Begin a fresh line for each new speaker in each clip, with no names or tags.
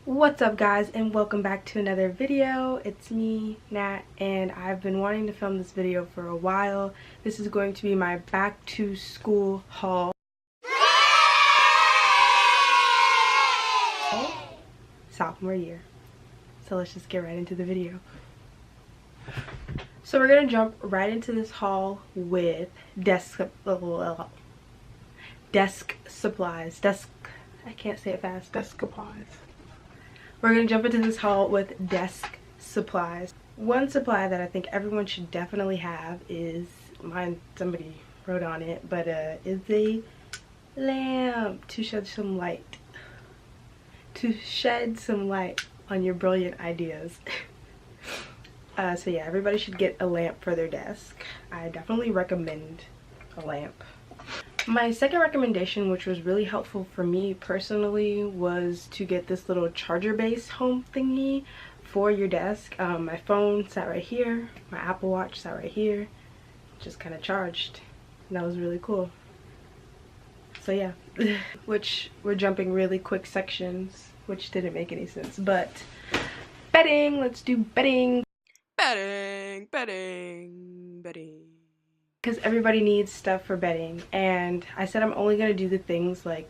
What's up guys, and welcome back to another video. It's me, Nat, and I've been wanting to film this video for a while. This is going to be my back to school haul. Sophomore year. So let's just get right into the video. So we're gonna jump right into this haul with desk supplies. I can't say it fast. Desk supplies. We're going to jump into this haul with desk supplies. One supply that I think everyone should definitely have is, mine, somebody wrote on it, but is a lamp to shed some light. To shed some light on your brilliant ideas. So yeah, everybody should get a lamp for their desk. I definitely recommend a lamp. My second recommendation, which was really helpful for me personally, was to get this little charger base home thingy for your desk. My phone sat right here, my Apple Watch sat right here, just kind of charged, and that was really cool. So yeah, which we're jumping really quick sections, which didn't make any sense, but bedding, let's do bedding. Bedding. Because everybody needs stuff for bedding, and I said I'm only going to do the things like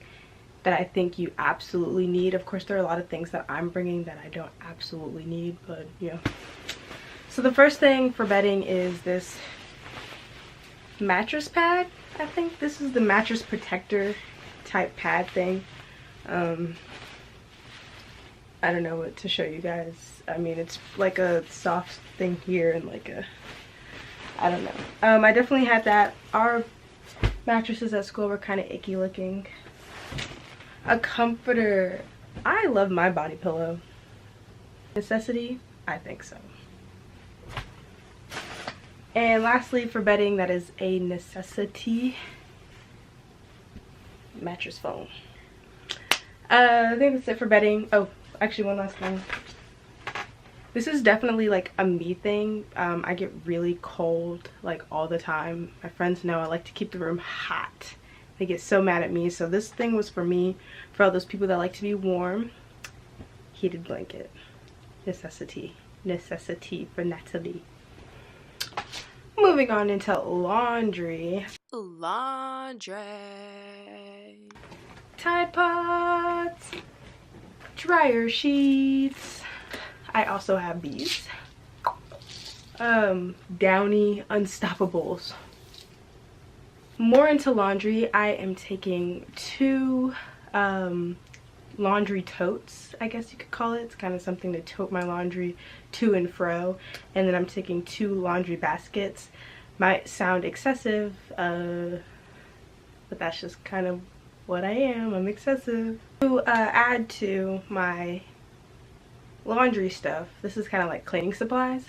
that I think you absolutely need. Of course there are a lot of things that I'm bringing that I don't absolutely need, but yeah. So the first thing for bedding is this mattress pad. I think this is the mattress protector type pad thing. I don't know what to show you guys. I mean, it's like a soft thing here and like a, I don't know. I definitely had that. Our mattresses at school were kind of icky looking. A comforter. I love my body pillow. Necessity? I think so. And lastly, for bedding, that is a necessity, mattress foam. I think that's it for bedding. Oh, actually one last thing. This is definitely like a me thing. I get really cold like all the time. My friends know I like to keep the room hot. They get so mad at me. So this thing was for me, for all those people that like to be warm. Heated blanket. Necessity for Natalie. Moving on into laundry. Tide Pods. Dryer sheets. I also have these Downy Unstoppables. More into laundry, I am taking two laundry totes, I guess you could call it. It's kind of something to tote my laundry to and fro. And then I'm taking two laundry baskets. Might sound excessive, but that's just kind of what I am. I'm excessive. To add to my laundry stuff, this is kind of like cleaning supplies.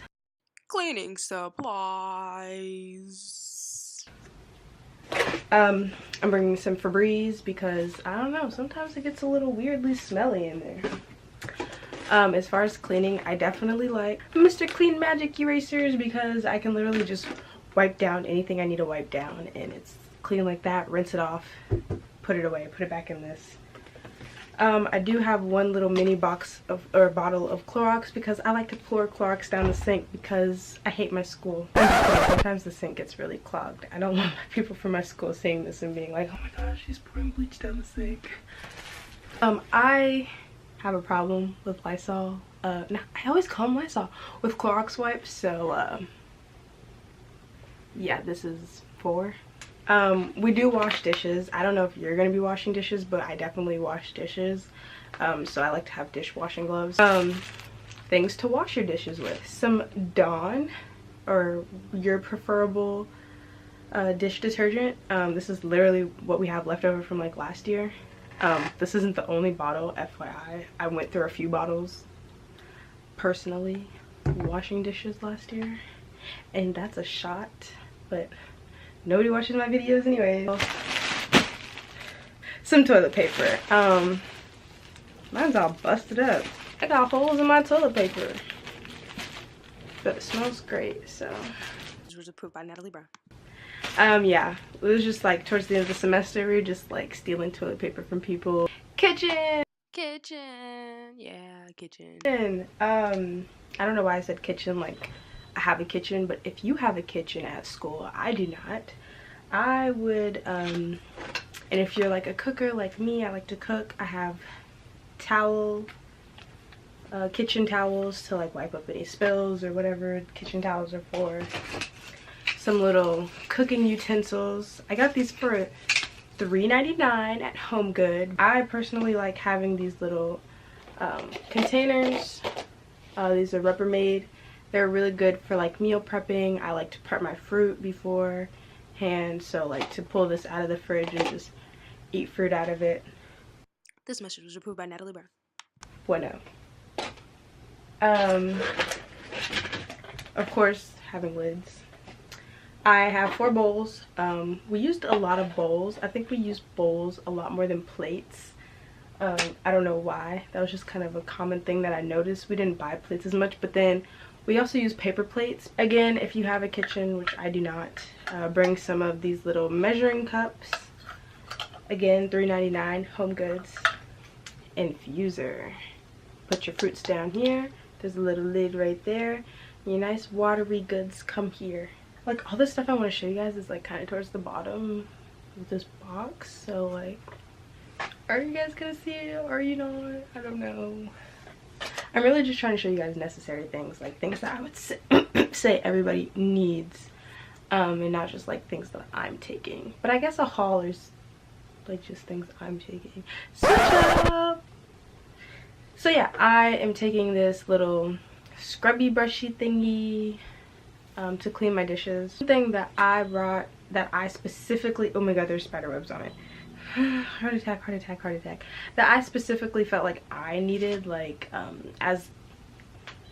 I'm bringing some Febreze because I don't know, sometimes it gets a little weirdly smelly in there. As far as cleaning, I definitely like Mr. Clean Magic erasers because I can literally just wipe down anything I need to wipe down and it's clean like that. Rinse it off, put it away, put it back in this. I do have one little mini box of, or bottle of Clorox because I like to pour Clorox down the sink because I hate my school. Sometimes the sink gets really clogged. I don't want people from my school seeing this and being like, oh my gosh, she's pouring bleach down the sink. I have a problem with Lysol. No, I always call them Lysol. With Clorox wipes, so yeah, this is for. We do wash dishes. I don't know if you're gonna be washing dishes, but I definitely wash dishes. So I like to have dishwashing gloves. Things to wash your dishes with. Some Dawn, or your preferable dish detergent. This is literally what we have left over from like last year. This isn't the only bottle, FYI. I went through a few bottles personally washing dishes last year, and that's a shot, but nobody watches my videos anyway. Some toilet paper. Mine's all busted up. I got holes in my toilet paper, but it smells great. So this was approved by Natalie Brown. Yeah, it was just like towards the end of the semester we were just like stealing toilet paper from people. Kitchen, yeah. kitchen. And I don't know why I said kitchen, like I have a kitchen, but if you have a kitchen at school, I do not. I would and if you're like a cooker like me, I like to cook. I have kitchen towels to like wipe up any spills or whatever kitchen towels are for. Some little cooking utensils. I got these for $3.99 at HomeGood. I personally like having these little containers. These are Rubbermaid. They're really good for like meal prepping. I like to prep my fruit beforehand, so like to pull this out of the fridge and just eat fruit out of it. This message was approved by Natalie Brown. Bueno. Of course, having lids. I have 4 bowls. We used a lot of bowls. I think we used bowls a lot more than plates. I don't know why. That was just kind of a common thing that I noticed. We didn't buy plates as much, but then we also use paper plates. Again, if you have a kitchen, which I do not, bring some of these little measuring cups. Again, $3.99, HomeGoods. Infuser. Put your fruits down here. There's a little lid right there. Your nice watery goods come here. Like all this stuff I want to show you guys is like kind of towards the bottom of this box, so like, are you guys gonna see it or you not? I don't know. I'm really just trying to show you guys necessary things, like things that I would say everybody needs, and not just like things that I'm taking. But I guess a haul is like just things I'm taking. So yeah, I am taking this little scrubby brushy thingy to clean my dishes. Something that I brought that I specifically, oh my god, there's spider webs on it. Heart attack, heart attack, heart attack. That I specifically felt like I needed, like as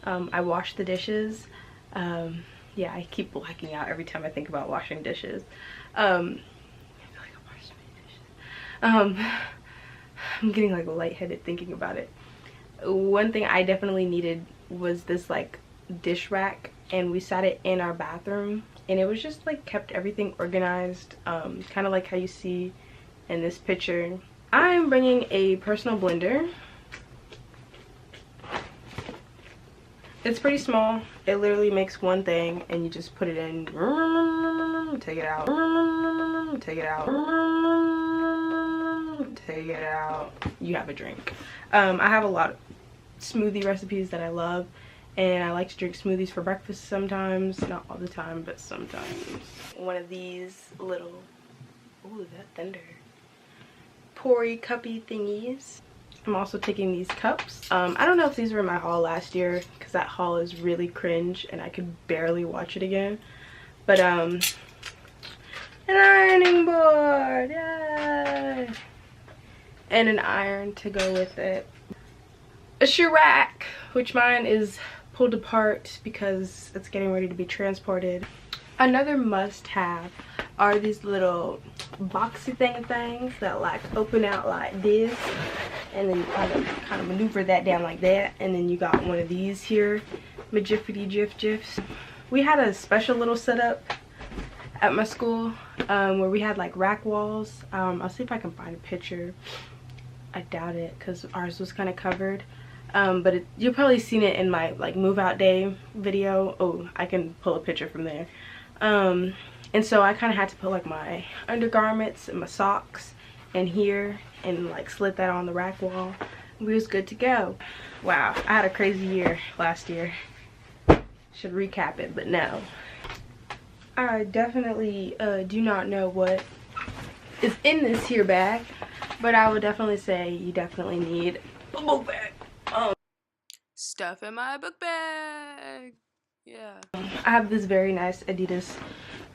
I wash the dishes. Yeah, I keep blacking out every time I think about washing dishes. I feel like I washed so many dishes. I'm getting like lightheaded thinking about it. One thing I definitely needed was this like dish rack, and we sat it in our bathroom, and it was just like kept everything organized, kind of like how you see in this picture. I'm bringing a personal blender. It's pretty small. It literally makes one thing, and you just put it in, take it out, take it out, take it out. You have a drink. I have a lot of smoothie recipes that I love, and I like to drink smoothies for breakfast sometimes. Not all the time, but sometimes. One of these little, ooh, that thunder, poury cuppy thingies. I'm also taking these cups. I don't know if these were in my haul last year, because that haul is really cringe and I could barely watch it again. But an ironing board, yay! And an iron to go with it. A shoe rack, which mine is pulled apart because it's getting ready to be transported. Another must-have are these little boxy things that like open out like this, and then you kind of maneuver that down like that, and then you got one of these here, Majiffity Gifs. We had a special little setup at my school where we had like rack walls. I'll see if I can find a picture. I doubt it because ours was kind of covered. But you've probably seen it in my like move out day video. Oh, I can pull a picture from there. And so I kind of had to put like my undergarments and my socks in here and like slit that on the rack wall. We was good to go. Wow, I had a crazy year last year. Should recap it, but no. I definitely do not know what is in this here bag, but I would definitely say you definitely need a book bag. Stuff in my book bag. Yeah. I have this very nice Adidas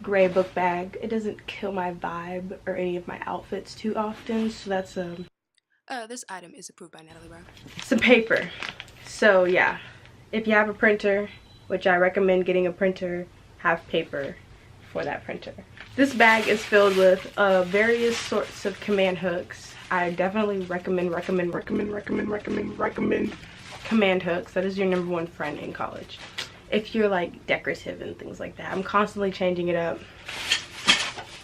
gray book bag. It doesn't kill my vibe or any of my outfits too often, so that's this item is approved by Natalie Brown. Some paper. So yeah, if you have a printer, which I recommend getting a printer, have paper for that printer. This bag is filled with various sorts of command hooks. I definitely recommend command hooks. That is your #1 friend in college if you're like decorative and things like that. I'm constantly changing it up,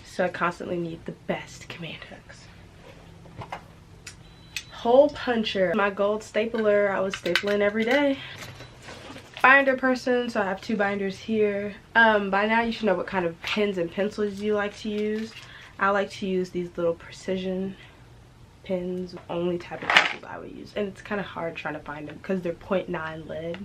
so I constantly need the best command hooks. hole puncher, my gold stapler. I was stapling every day. Binder person, so I have 2 binders here. By now you should know what kind of pens and pencils you like to use. I like to use these little precision pens, only type of pencils I would use, and it's kind of hard trying to find them because they're 0.9 lead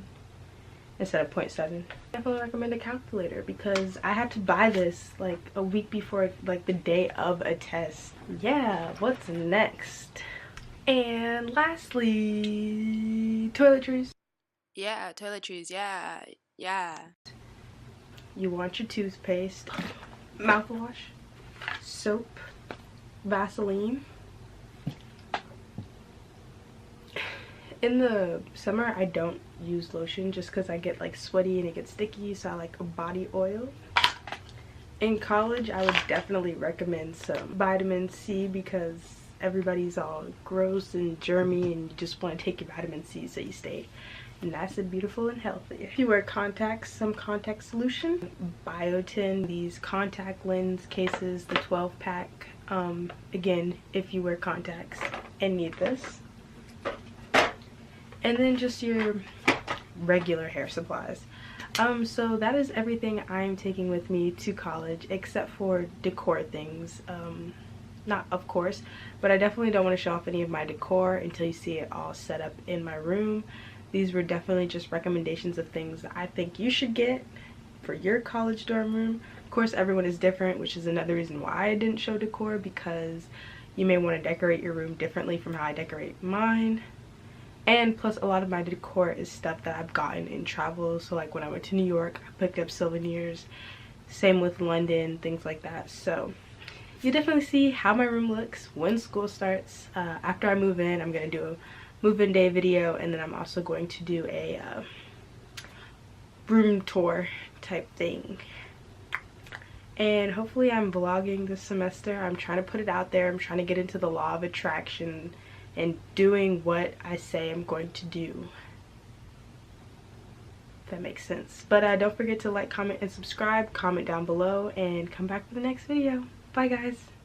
instead of 0.7. Definitely recommend a calculator because I had to buy this like a week before, like the day of a test. Yeah, what's next? And lastly, toiletries.
Yeah, toiletries, yeah, yeah.
You want your toothpaste, mouthwash, soap, Vaseline. In the summer I don't use lotion just because I get like sweaty and it gets sticky, so I like a body oil. In college I would definitely recommend some vitamin C because everybody's all gross and germy and you just want to take your vitamin C so you stay nice and beautiful and healthy. If you wear contacts, some contact solution, biotin, these contact lens cases, the 12-pack. Again, if you wear contacts and need this. And then just your regular hair supplies. So that is everything I'm taking with me to college except for decor things. Not of course, but I definitely don't want to show off any of my decor until you see it all set up in my room. These were definitely just recommendations of things that I think you should get for your college dorm room. Of course, everyone is different, which is another reason why I didn't show decor, because you may want to decorate your room differently from how I decorate mine. And plus, a lot of my decor is stuff that I've gotten in travel. So like when I went to New York, I picked up souvenirs. Same with London, things like that. So you definitely see how my room looks when school starts. After I move in, I'm going to do a move-in day video, and then I'm also going to do a room tour type thing. And hopefully I'm vlogging this semester. I'm trying to put it out there. I'm trying to get into the law of attraction and doing what I say I'm going to do. If that makes sense. But don't forget to like, comment, and subscribe. Comment down below and come back for the next video. Bye guys.